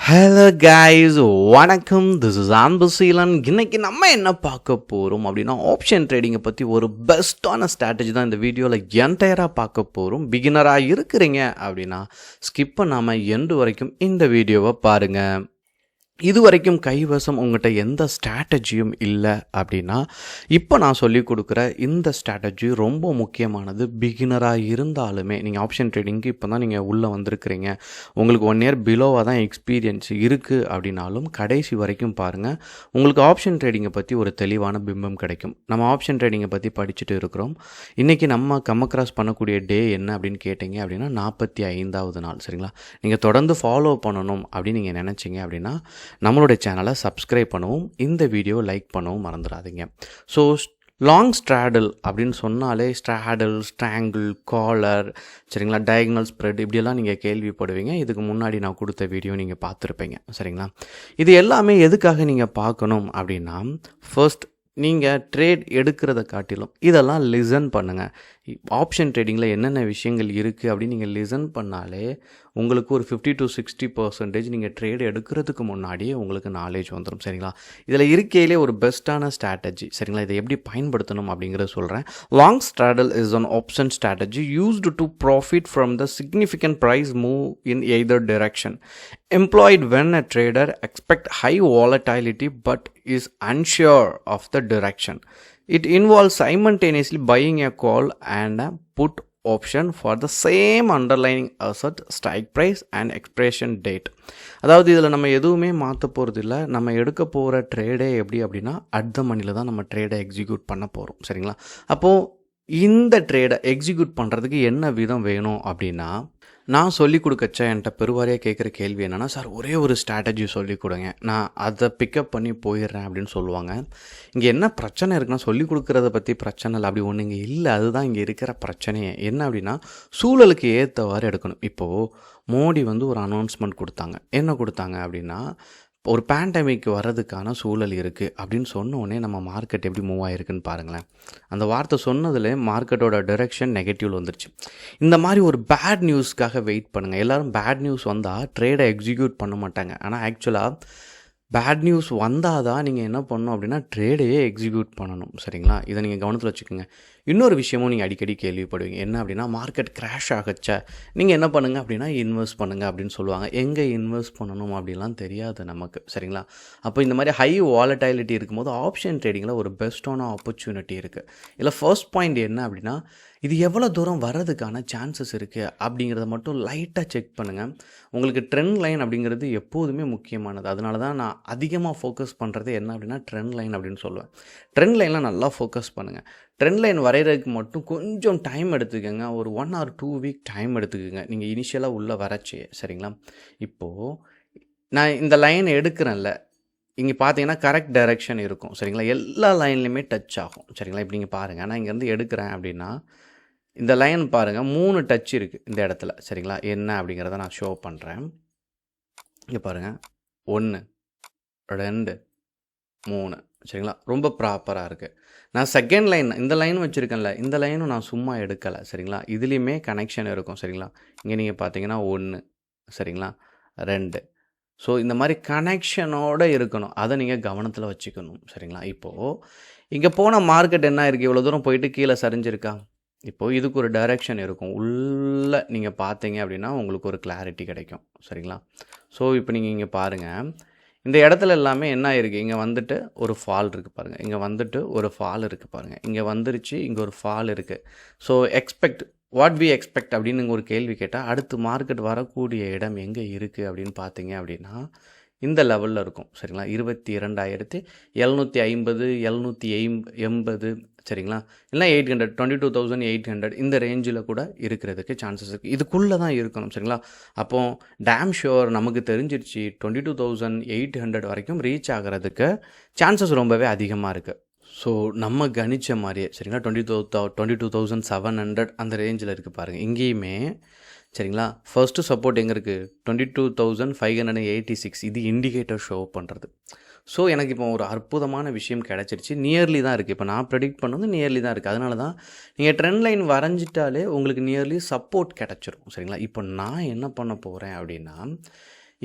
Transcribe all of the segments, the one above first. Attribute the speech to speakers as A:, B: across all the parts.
A: Hello guys, வணக்கம். This is Anbuseelan. இன்னைக்கு நம்ம என்ன பார்க்க போகிறோம் அப்படின்னா, ஆப்ஷன் ட்ரேடிங்கை பற்றி ஒரு பெஸ்ட்டான ஸ்ட்ராட்டஜி தான் இந்த வீடியோவில் என்டையராக பார்க்க போகிறோம். பிகினராக இருக்கிறீங்க அப்படின்னா ஸ்கிப் பண்ணாமல் எண்டு வரைக்கும் இந்த வீடியோவை பாருங்கள். இது வரைக்கும் கைவசம் உங்கள்கிட்ட எந்த ஸ்ட்ராட்டஜியும் இல்லை அப்படின்னா, இப்போ நான் சொல்லிக் கொடுக்குற இந்த ஸ்ட்ராட்டஜி ரொம்ப முக்கியமானது. பிகினராக இருந்தாலுமே நீங்கள் ஆப்ஷன் ட்ரேடிங்க்கு இப்போ தான் நீங்கள் உள்ளே வந்திருக்கிறீங்க, உங்களுக்கு 1 இயர் பிலோவாக தான் எக்ஸ்பீரியன்ஸ் இருக்குது அப்படின்னாலும் கடைசி வரைக்கும் பாருங்கள். உங்களுக்கு ஆப்ஷன் ட்ரேடிங்கை பற்றி ஒரு தெளிவான பிம்பம் கிடைக்கும். நம்ம ஆப்ஷன் ட்ரேடிங்கை பற்றி படிச்சுட்டு இருக்கிறோம். இன்றைக்கி நம்ம கம்மக்ராஸ் பண்ணக்கூடிய டே என்ன அப்படின்னு கேட்டிங்க அப்படின்னா 45வது நாள். சரிங்களா? நீங்கள் தொடர்ந்து ஃபாலோ பண்ணணும் அப்படின்னு நீங்கள் நினச்சிங்க அப்படின்னா நம்மளுடைய சேனலை சப்ஸ்கிரைப் பண்ணவும், இந்த வீடியோ லைக் பண்ணவும் மறந்துடாதீங்க. ஸோ லாங் ஸ்ட்ராடல் அப்படின்னு சொன்னாலே ஸ்ட்ராடல், ஸ்ட்ராங்கிள், காலர், சரிங்களா, டயக்னல் ஸ்ப்ரெட் இப்படியெல்லாம் நீங்கள் கேள்விப்படுவீங்க. இதுக்கு முன்னாடி நான் கொடுத்த வீடியோ நீங்கள் பார்த்துருப்பீங்க. சரிங்களா? இது எல்லாமே எதுக்காக நீங்கள் பார்க்கணும் அப்படின்னா, ஃபர்ஸ்ட் நீங்கள் ட்ரேட் எடுக்கிறத காட்டிலும் இதெல்லாம் லிசன் பண்ணுங்கள். ஆப்ஷன் ட்ரேடிங்கில் என்னென்ன விஷயங்கள் இருக்குது அப்படின்னு நீங்கள் லிசன் பண்ணாலே உங்களுக்கு ஒரு 50 to 60% நீங்கள் ட்ரேட் எடுக்கிறதுக்கு முன்னாடியே உங்களுக்கு நாலேஜ் வந்துடும். சரிங்களா? இதில் இருக்கையிலே ஒரு பெஸ்ட்டான ஸ்ட்ராட்டஜி. சரிங்களா? இதை எப்படி பயன்படுத்தணும் அப்படிங்கிறத சொல்கிறேன். Long ஸ்ட்ராடல் is an option strategy used to profit from the significant price move in either direction, employed when a trader expects high volatility but is unsure of the direction. It involves simultaneously buying a call and a put option for the same underlying asset, strike price and expiration date. அதாவது இதில் நம்ம எதுவுமே மாற்ற போகிறது இல்லை. நம்ம எடுக்க போகிற ட்ரேடே எப்படி அப்படின்னா அட் த மணியில் தான் நம்ம ட்ரேடை எக்ஸிக்யூட் பண்ண போகிறோம். சரிங்களா? அப்போது இந்த ட்ரேடை எக்ஸிக்யூட் பண்ணுறதுக்கு என்ன விதம் வேணும் அப்படின்னா, நான் சொல்லிக் கொடுக்கச்சா என்கிட்ட பெருவாரியாக கேட்குற கேள்வி என்னென்னா, சார் ஒரே ஒரு ஸ்ட்ராட்டஜி சொல்லிக் கொடுங்க, நான் அதை பிக்கப் பண்ணி போயிடுறேன் அப்படின்னு சொல்லுவாங்க. இங்கே என்ன பிரச்சனை இருக்குன்னா, சொல்லிக் கொடுக்குறத பற்றி பிரச்சனை இல்லை, அப்படி ஒன்று இங்கே இல்லை. அதுதான் இங்கே இருக்கிற பிரச்சனையே. என்ன அப்படின்னா, சூழலுக்கு ஏற்றவாறு எடுக்கணும். இப்போது மோடி ஒரு அனௌன்ஸ்மெண்ட் கொடுத்தாங்க. என்ன கொடுத்தாங்க அப்படின்னா, ஒரு பேண்டமிக் வர்றதுக்கான சூழல் இருக்குது அப்படின்னு சொன்னோடனே நம்ம மார்க்கெட் எப்படி மூவ் ஆகிருக்குன்னு பாருங்களேன். அந்த வார்த்தை சொன்னதில் மார்க்கெட்டோட டைரெக்ஷன் நெகட்டிவ் வந்துருச்சு. இந்த மாதிரி ஒரு பேட் நியூஸ்க்காக வெயிட் பண்ணுங்கள். எல்லோரும் பேட் நியூஸ் வந்தால் ட்ரேடை எக்ஸிக்யூட் பண்ண மாட்டாங்க. ஆனால் ஆக்சுவலாக பேட் நியூஸ் வந்தால் தான் நீங்கள் என்ன பண்ணணும் அப்படின்னா ட்ரேடையே எக்ஸிக்யூட் பண்ணணும். சரிங்களா? இதை நீங்கள் கவனத்தில் வச்சுக்கோங்க. இன்னொரு விஷயமும் நீங்கள் அடிக்கடி கேள்விப்படுவீங்க. என்ன அப்படின்னா, மார்க்கெட் கிராஷ் ஆகச்சா நீங்கள் என்ன பண்ணுங்கள் அப்படின்னா இன்வெஸ்ட் பண்ணுங்கள் அப்படின்னு சொல்லுவாங்க. எங்கே இன்வெஸ்ட் பண்ணணும் அப்படின்லாம் தெரியாது நமக்கு. சரிங்களா? அப்போ இந்த மாதிரி ஹை வாலடைலிட்டி இருக்கும்போது ஆப்ஷன் ட்ரேடிங்கில் ஒரு பெஸ்ட்டான ஆப்பர்ச்சுனிட்டி இருக்குது. இல்லை ஃபர்ஸ்ட் பாயிண்ட் என்ன அப்படின்னா, இது எவ்வளோ தூரம் வர்றதுக்கான சான்சஸ் இருக்குது அப்படிங்கிறத மட்டும் லைட்டாக செக் பண்ணுங்கள். உங்களுக்கு ட்ரெண்ட் லைன் அப்படிங்கிறது எப்போதுமே முக்கியமானது. அதனால தான் நான் அதிகமாக ஃபோக்கஸ் பண்ணுறது என்ன அப்படின்னா ட்ரெண்ட் லைன் அப்படின்னு சொல்லுவேன். ட்ரெண்ட் லைனில் நல்லா ஃபோக்கஸ் பண்ணுங்கள். ட்ரெண்ட் லைன் வரைகிறதுக்கு மட்டும் கொஞ்சம் டைம் எடுத்துக்கோங்க. ஒரு 1 or 2 வீக் டைம் எடுத்துக்கோங்க நீங்கள் இனிஷியலாக உள்ளே வரச்சே. சரிங்களா? இப்போது நான் இந்த லைன் எடுக்கிறேன்ல, இங்கே பார்த்தீங்கன்னா கரெக்ட் டைரெக்ஷன் இருக்கும். சரிங்களா? எல்லா லைன்லையுமே டச் ஆகும். சரிங்களா? இப்போ நீங்கள் பாருங்கள், நான் இங்கேருந்து எடுக்கிறேன் அப்படின்னா இந்த லைன் பாருங்கள் 3 டச் இருக்குது இந்த இடத்துல. சரிங்களா? என்ன அப்படிங்கிறத நான் ஷோ பண்ணுறேன். இங்கே பாருங்கள் 1 2 3. சரிங்களா? ரொம்ப ப்ராப்பராக இருக்குது. நான் செகண்ட் லைன் இந்த லைன் வச்சுருக்கேன்ல, இந்த லைனும் நான் சும்மா எடுக்கலை. சரிங்களா? இதுலேயுமே கனெக்ஷன் இருக்கும். சரிங்களா? இங்கே நீங்கள் பார்த்தீங்கன்னா 1, சரிங்களா, 2. ஸோ இந்த மாதிரி கனெக்ஷனோடு இருக்கணும். அதை நீங்கள் கவனத்தில் வச்சுக்கணும். சரிங்களா? இப்போது இங்கே போன மார்க்கெட் என்ன இருக்குது, இவ்வளோ தூரம் போயிட்டு கீழே சரிஞ்சிருக்கா? இப்போது இதுக்கு ஒரு டைரெக்ஷன் இருக்கும். உள்ளே நீங்கள் பார்த்தீங்க அப்படின்னா உங்களுக்கு ஒரு கிளாரிட்டி கிடைக்கும். சரிங்களா? ஸோ இப்போ நீங்கள் இங்கே பாருங்கள், இந்த இடத்துல எல்லாமே என்ன இருக்குது, இங்கே வந்துட்டு ஒரு ஃபால் இருக்குது பாருங்கள், இங்கே வந்துட்டு ஒரு ஃபால் இருக்குது பாருங்கள், இங்கே வந்துருச்சு, இங்கே ஒரு ஃபால் இருக்குது. ஸோ வாட் வி எக்ஸ்பெக்ட் அப்படின்னு ஒரு கேள்வி கேட்டால், அடுத்து மார்க்கெட் வரக்கூடிய இடம் எங்கே இருக்குது அப்படின்னு பார்த்தீங்க அப்படின்னா இந்த லெவலில் இருக்கும். சரிங்களா? 22,750 780 சரிங்களா, இல்லை 800 22,800 இந்த ரேஞ்சில் கூட இருக்கிறதுக்கு சான்சஸ் இருக்குது. இதுக்குள்ளே தான் இருக்கணும். சரிங்களா? அப்போது டேம் ஷுவர் நமக்கு தெரிஞ்சிருச்சு 22,800 வரைக்கும் ரீச் ஆகிறதுக்கு சான்சஸ் ரொம்பவே அதிகமாக இருக்குது. ஸோ நம்ம கணித்த மாதிரியே சரிங்களா 22,700 அந்த ரேஞ்சில் இருக்குது பாருங்கள். இங்கேயுமே சரிங்களா ஃபர்ஸ்ட்டு சப்போர்ட் எங்கே இருக்குது 22,586. இது இண்டிகேட்டர் ஷோ பண்ணுறது. ஸோ எனக்கு இப்போ ஒரு அற்புதமான விஷயம் கிடச்சிருச்சு. நியர்லி தான் இருக்குது. இப்போ நான் ப்ரெடிக்ட் பண்ணது நியர்லி தான் இருக்குது. அதனால தான் நீங்கள் ட்ரெண்ட் லைன் வரைஞ்சிட்டாலே உங்களுக்கு நியர்லி சப்போர்ட் கிடச்சிரும். சரிங்களா? இப்போ நான் என்ன பண்ண போகிறேன் அப்படின்னா,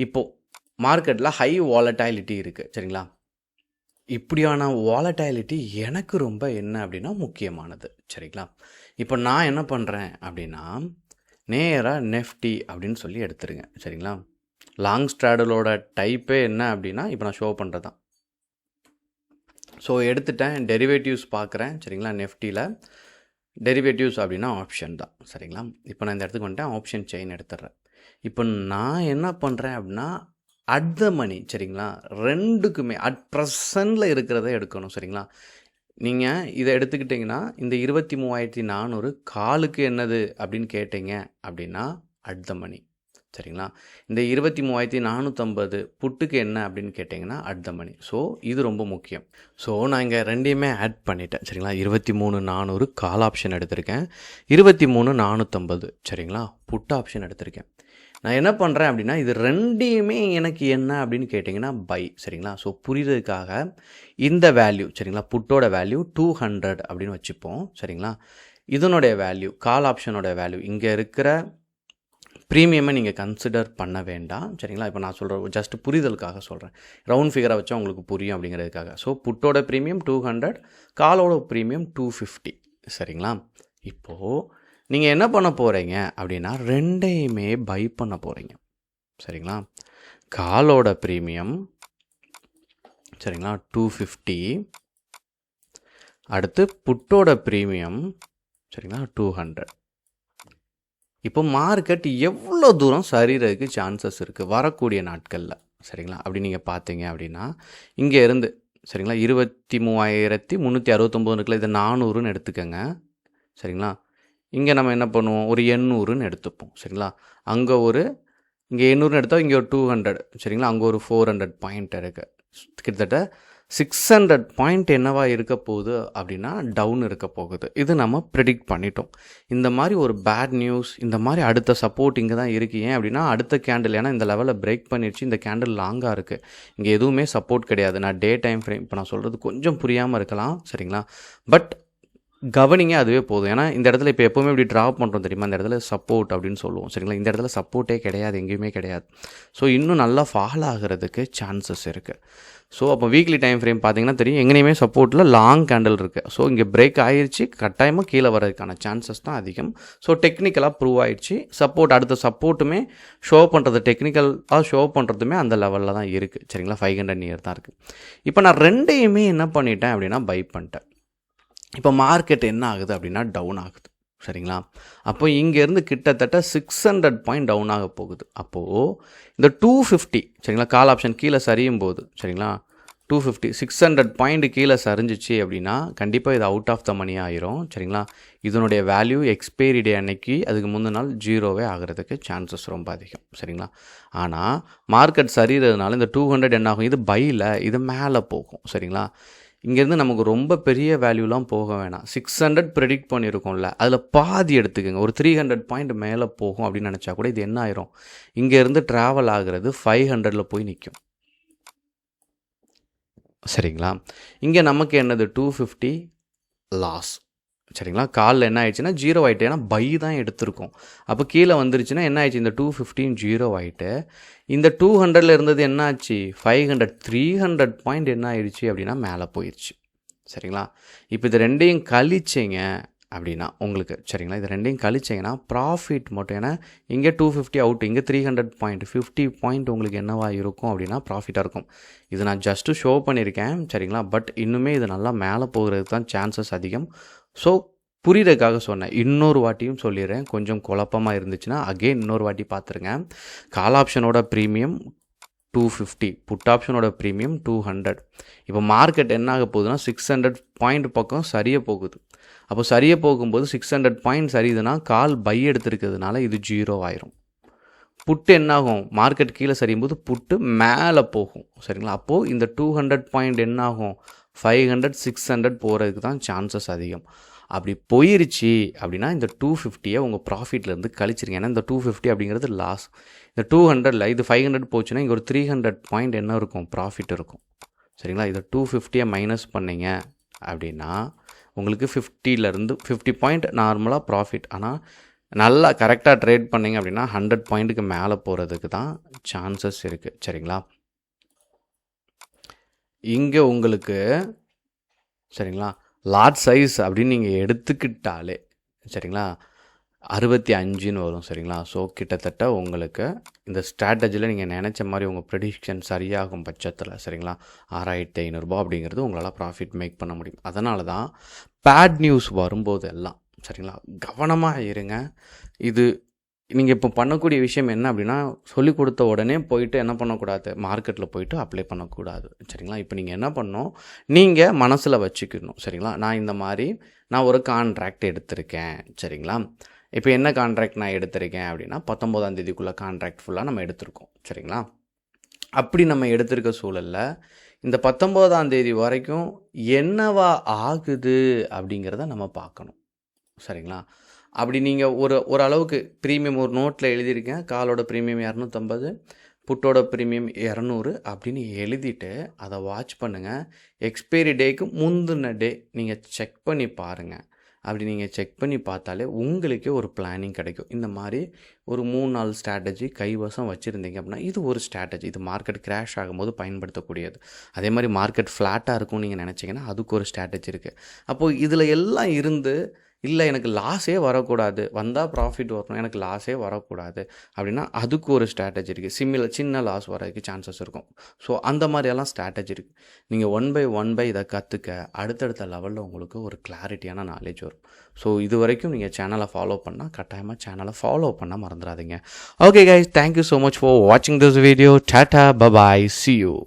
A: இப்போது மார்க்கெட்டில் ஹை வாலட்டாலிட்டி இருக்குது சரிங்களா. இப்படியான வாலட்டாலிட்டி எனக்கு ரொம்ப என்ன அப்படின்னா முக்கியமானது சரிங்களா. இப்போ நான் என்ன பண்ணுறேன் அப்படின்னா நேராக நெஃப்டி அப்படின்னு சொல்லி எடுத்துருங்க சரிங்களா. லாங் ஸ்ட்ராடலோட டைப்பே என்ன அப்படின்னா இப்போ நான் ஷோ பண்ணுறது தான். ஸோ எடுத்துட்டேன், டெரிவேட்டிவ்ஸ் பார்க்குறேன் சரிங்களா. நெஃப்டியில் டெரிவேட்டிவ்ஸ் அப்படின்னா ஆப்ஷன் தான் சரிங்களா. இப்போ நான் இந்த இடத்துக்கு வந்துட்டேன், ஆப்ஷன் செயின் எடுத்துடுறேன். இப்போ நான் என்ன பண்ணுறேன் அப்படின்னா அட் த மணி சரிங்களா, ரெண்டுக்குமே அட் ப்ரெசண்டில் இருக்கிறத எடுக்கணும் சரிங்களா. நீங்கள் இதை எடுத்துக்கிட்டிங்கன்னா இந்த 23,400 காலுக்கு என்னது அப்படின்னு கேட்டிங்க அப்படின்னா அட் த மணி சரிங்களா. இந்த 23,450 புட்டுக்கு என்ன அப்படின்னு கேட்டிங்கன்னா அட் த மணி. ஸோ இது ரொம்ப முக்கியம். ஸோ நான் இங்கே ரெண்டையுமே ஆட் பண்ணிட்டேன் சரிங்களா. 23,400 கால் ஆப்ஷன் எடுத்திருக்கேன், 23,450 சரிங்களா புட் ஆப்ஷன் எடுத்திருக்கேன். நான் என்ன பண்ணுறேன் அப்படின்னா இது ரெண்டையுமே எனக்கு என்ன அப்படின்னு கேட்டிங்கன்னா பை சரிங்களா. ஸோ புரியுறதுக்காக இந்த வேல்யூ சரிங்களா, புட்டோட வேல்யூ 200 அப்படின்னு வச்சுப்போம் சரிங்களா. இதனுடைய வேல்யூ கால் ஆப்ஷனோட வேல்யூ இங்கே இருக்கிற ப்ரீமியமை நீங்கள் கன்சிடர் பண்ண வேண்டாம் சரிங்களா. இப்போ நான் சொல்கிறேன் ஜஸ்ட் புரிதலுக்காக சொல்கிறேன், ரவுண்ட் ஃபிகரை வச்சா உங்களுக்கு புரியும் அப்படிங்கிறதுக்காக. ஸோ புட்டோட ப்ரீமியம் 200, காலோட ப்ரீமியம் 250 சரிங்களா. இப்போது நீங்கள் என்ன பண்ண போகிறீங்க அப்படின்னா ரெண்டையுமே பை பண்ண போகிறீங்க சரிங்களா. காலோட ப்ரீமியம் சரிங்களா 250, அடுத்து புட்டோட ப்ரீமியம் சரிங்களா 200. இப்போ மார்க்கெட் எவ்வளோ தூரம் சரிகிறதுக்கு சான்சஸ் இருக்குது வரக்கூடிய நாட்களில் சரிங்களா. அப்படி நீங்கள் பார்த்தீங்க அப்படின்னா இங்கே இருந்து சரிங்களா 23,369 இருக்குல்ல, இது 400ன்னு எடுத்துக்கோங்க சரிங்களா. இங்கே நம்ம என்ன பண்ணுவோம், ஒரு 800ன்னு எடுத்துப்போம் சரிங்களா. அங்கே இங்கே 800ன்னு எடுத்தால் இங்கே ஒரு 200 சரிங்களா. அங்கே ஒரு 400 பாயிண்ட் இருக்குது. கிட்டத்தட்ட 600 பாயிண்ட் என்னவா இருக்க போகுது அப்படின்னா டவுன் இருக்க போகுது. இது நம்ம ப்ரெடிக்ட் பண்ணிட்டோம். இந்த மாதிரி ஒரு பேட் நியூஸ், இந்த மாதிரி அடுத்த சப்போர்ட் இங்கே தான் இருக்குது. ஏன் அப்படின்னா அடுத்த கேண்டில் ஏன்னா இந்த லெவலில் பிரேக் பண்ணிடுச்சு, இந்த கேண்டில் லாங்காக இருக்குது, இங்கே எதுவுமே சப்போர்ட் கிடையாது. நான் டே டைம் ஃப்ரேம் இப்போ நான் சொல்கிறது கொஞ்சம் புரியாமல் இருக்கலாம் சரிங்களா. பட் கவனிங்க, அதுவே போதும். ஏன்னா இந்த இடத்துல இப்போ எப்போவுமே இப்படி ட்ராப் பண்ணுறோம் தெரியுமா, இந்த இடத்துல சப்போர்ட் அப்படின்னு சொல்லுவோம் சரிங்களா. இந்த இடத்துல சப்போர்ட்டே கிடையாது, எங்கேயுமே கிடையாது. ஸோ இன்னும் நல்லா ஃபால் ஆகிறதுக்கு சான்சஸ் இருக்குது. ஸோ அப்போ வீக்லி டைம் ஃப்ரேம் பார்த்தீங்கன்னா தெரியும், எங்கேயுமே சப்போர்ட்டில் லாங் கேண்டில் இருக்குது. ஸோ இங்கே பிரேக் ஆகிடுச்சு, கட்டாயமாக கீழே வரதுக்கான சான்சஸ் தான் அதிகம். ஸோ டெக்னிக்கலாக ப்ரூவ் ஆகிடுச்சு. சப்போர்ட் அடுத்த சப்போர்ட்டுமே ஷோ பண்ணுறது, டெக்னிக்கலாக ஷோ பண்ணுறதுமே அந்த லெவலில் தான் இருக்குது சரிங்களா. 500 நியர் தான் இருக்குது. இப்போ நான் ரெண்டையுமே என்ன பண்ணிட்டேன் அப்படின்னா பை பண்ணிட்டேன். இப்போ மார்க்கெட் என்ன ஆகுது அப்படின்னா டவுன் ஆகுது சரிங்களா. அப்போ இங்கேருந்து கிட்டத்தட்ட 600 பாயிண்ட் டவுன் ஆக போகுது. அப்போது இந்த 250 சரிங்களா கால் ஆப்ஷன் கீழே சரியும் போது சரிங்களா 250 600 பாயிண்ட் கீழே சரிஞ்சிச்சு அப்படின்னா கண்டிப்பாக இது அவுட் ஆஃப் த மணி ஆயிரும் சரிங்களா. இதனுடைய வேல்யூ எக்ஸ்பைரி டே அன்னைக்கு அதுக்கு முந்தின நாள் ஜீரோவே ஆகிறதுக்கு சான்சஸ் ரொம்ப அதிகம் சரிங்களா. ஆனால் மார்க்கெட் சரிகிறதுனால இந்த 200 என்ன ஆகும், இது பையில் இது மேலே போகும் சரிங்களா. இங்கேருந்து நமக்கு ரொம்ப பெரிய வேல்யூலாம் போக வேணாம். 600 ப்ரெடிக்ட் பண்ணியிருக்கோம்ல, அதில் பாதி எடுத்துக்கோங்க, ஒரு 300 பாயிண்ட் மேலே போகும் அப்படின்னு நினச்சா கூட இது என்ன ஆயிரும், இங்கேருந்து ட்ராவல் ஆகிறது 500ல் போய் நிற்கும் சரிங்களா. இங்கே நமக்கு என்னது 250 லாஸ் சரிங்களா. காலில் என்ன ஆயிடுச்சுன்னா ஜீரோ ஆகிட்டு, ஏன்னா பை தான் எடுத்திருக்கோம். அப்போ கீழே வந்துருச்சுன்னா என்ன ஆயிடுச்சு, இந்த 250 ஜீரோ ஆகிட்டு இந்த 200ல் இருந்தது என்ன ஆச்சு 500 300 பாயிண்ட் என்ன ஆயிடுச்சு அப்படின்னா மேலே போயிடுச்சு சரிங்களா. இப்போ இது ரெண்டையும் கழிச்சிங்க அப்படின்னா உங்களுக்கு சரிங்களா, இது ரெண்டையும் கழிச்சிங்கன்னா ப்ராஃபிட் மட்டும், ஏன்னா இங்கே 250 அவுட், இங்கே 300 பாயிண்ட் 50 பாயிண்ட் உங்களுக்கு என்னவா இருக்கும் அப்படின்னா ப்ராஃபிட்டாக இருக்கும். இது நான் ஜஸ்ட்டு ஷோ பண்ணியிருக்கேன் சரிங்களா. பட் இன்னுமே இது நல்லா மேலே போகிறதுக்கு தான் சான்சஸ் அதிகம். ஸோ புரியுறதுக்காக சொன்னேன், இன்னொரு வாட்டியும் சொல்லிடுறேன். கொஞ்சம் குழப்பமாக இருந்துச்சுன்னா அகெயின் இன்னொரு வாட்டி பார்த்துருங்க. கால் ஆப்ஷனோட ப்ரீமியம் 250, புட் ஆப்ஷனோட ப்ரீமியம் 200. இப்போ மார்க்கெட் என்ன ஆக போகுதுன்னா 600 பாயிண்ட் பக்கம் சரிய போகுது. அப்போ சரிய போகும்போது 600 பாயிண்ட் சரியுதுன்னா கால் பை எடுத்துருக்கிறதுனால இது ஜீரோ ஆயிரும். புட்டு என்னாகும், மார்க்கெட் கீழே சரியும் போது புட்டு மேலே போகும் சரிங்களா. அப்போது இந்த 200 பாயிண்ட் என்னாகும் 500 600 போகிறதுக்கு தான் சான்சஸ் அதிகம். அப்படி போயிருச்சு அப்படின்னா இந்த 250 உங்கள் ப்ராஃபிட்லேருந்து கழிச்சிருங்க. ஏன்னா இந்த 250 அப்படிங்கிறது லாஸ். இந்த 200ல் இது 500 போச்சுன்னா இங்கே ஒரு 300 பாயிண்ட் என்ன இருக்கும் ப்ராஃபிட் இருக்கும் சரிங்களா. இதை 250 மைனஸ் பண்ணிங்க அப்படின்னா உங்களுக்கு 50 பாயிண்ட் நார்மலாக ப்ராஃபிட். ஆனால் நல்லா கரெக்டாக ட்ரேட் பண்ணிங்க அப்படின்னா 100 பாயிண்ட்டுக்கு மேலே போகிறதுக்கு தான் சான்சஸ் இருக்குது. சரிங்களா, இங்கே உங்களுக்கு சரிங்களா லார்ஜ் சைஸ் அப்படின்னு நீங்கள் எடுத்துக்கிட்டாலே சரிங்களா 65ன்னு வரும். சரிங்களா, ஸோ கிட்டத்தட்ட உங்களுக்கு இந்த ஸ்ட்ராட்டஜியில் நீங்கள் நினச்ச மாதிரி உங்கள் ப்ரெடிக்ஷன் சரியாகும் பட்சத்தில் சரிங்களா 6500 அப்படிங்கிறது உங்களால் ப்ராஃபிட் மேக் பண்ண முடியும். அதனால தான் பேட் நியூஸ் வரும்போது எல்லாம் சரிங்களா கவனமாக இருங்க. இது நீங்கள் இப்போ பண்ணக்கூடிய விஷயம் என்ன அப்படின்னா, சொல்லிக் கொடுத்த உடனே போயிட்டு என்ன பண்ணக்கூடாது, மார்க்கெட்டில் போயிட்டு அப்ளை பண்ணக்கூடாது. சரிங்களா, இப்போ நீங்கள் என்ன பண்ணணும், நீங்கள் மனசில் வச்சுக்கணும். சரிங்களா, நான் ஒரு கான்ட்ராக்ட் எடுத்திருக்கேன். சரிங்களா, இப்போ என்ன கான்ட்ராக்ட் நான் எடுத்திருக்கேன் அப்படின்னா 19ஆம் தேதிக்குள்ளே கான்ட்ராக்ட் ஃபுல்லாக நம்ம எடுத்திருக்கோம். சரிங்களா, அப்படி நம்ம எடுத்திருக்க சூழலில் இந்த 19ஆம் தேதி வரைக்கும் என்னவா ஆகுது அப்படிங்கிறத நம்ம பார்க்கணும். சரிங்களா, அப்படி நீங்கள் ஒரு அளவுக்கு ப்ரீமியம் ஒரு நோட்டில் எழுதியிருக்கேன், காலோட ப்ரீமியம் 250, புட்டோட ப்ரீமியம் 200 அப்படின்னு எழுதிட்டு அதை வாட்ச் பண்ணுங்கள். எக்ஸ்பைரி டேக்கு முந்தின டே நீங்கள் செக் பண்ணி பாருங்கள். அப்படி நீங்கள் செக் பண்ணி பார்த்தாலே உங்களுக்கே ஒரு பிளானிங் கிடைக்கும். இந்த மாதிரி ஒரு 3-4 ஸ்ட்ராட்டஜி கைவசம் வச்சுருந்தீங்க அப்படின்னா இது ஒரு ஸ்ட்ராட்டஜி. இது மார்க்கெட் கிராஷ் ஆகும்போது பயன்படுத்தக்கூடியது. அதே மாதிரி மார்க்கெட் ஃப்ளாட்டாக இருக்கும்னு நீங்கள் நினச்சிங்கன்னா அதுக்கு ஒரு ஸ்ட்ராட்டஜி இருக்குது. அப்போது இதில் எல்லாம் இருந்து இல்லை எனக்கு லாஸே வரக்கூடாது, வந்தால் ப்ராஃபிட் வரணும், எனக்கு லாஸே வரக்கூடாது அப்படின்னா அதுக்கு ஒரு ஸ்ட்ராட்டஜி இருக்குது. சின்ன லாஸ் வரதுக்கு சான்சஸ் இருக்கும். ஸோ அந்த மாதிரியெல்லாம் ஸ்ட்ராட்டஜி இருக்குது. நீங்கள் ஒன் பை இதை கற்றுக்க அடுத்தடுத்த லெவலில் உங்களுக்கு ஒரு கிளாரிட்டியான நாலேஜ் வரும். ஸோ இது வரைக்கும் நீங்கள் சேனலை ஃபாலோ பண்ணால் கட்டாயமாக சேனலை ஃபாலோ பண்ண மறந்துடாதீங்க. Okay guys, thank you so much for வாட்சிங் this video. Tata, bye bye, see you.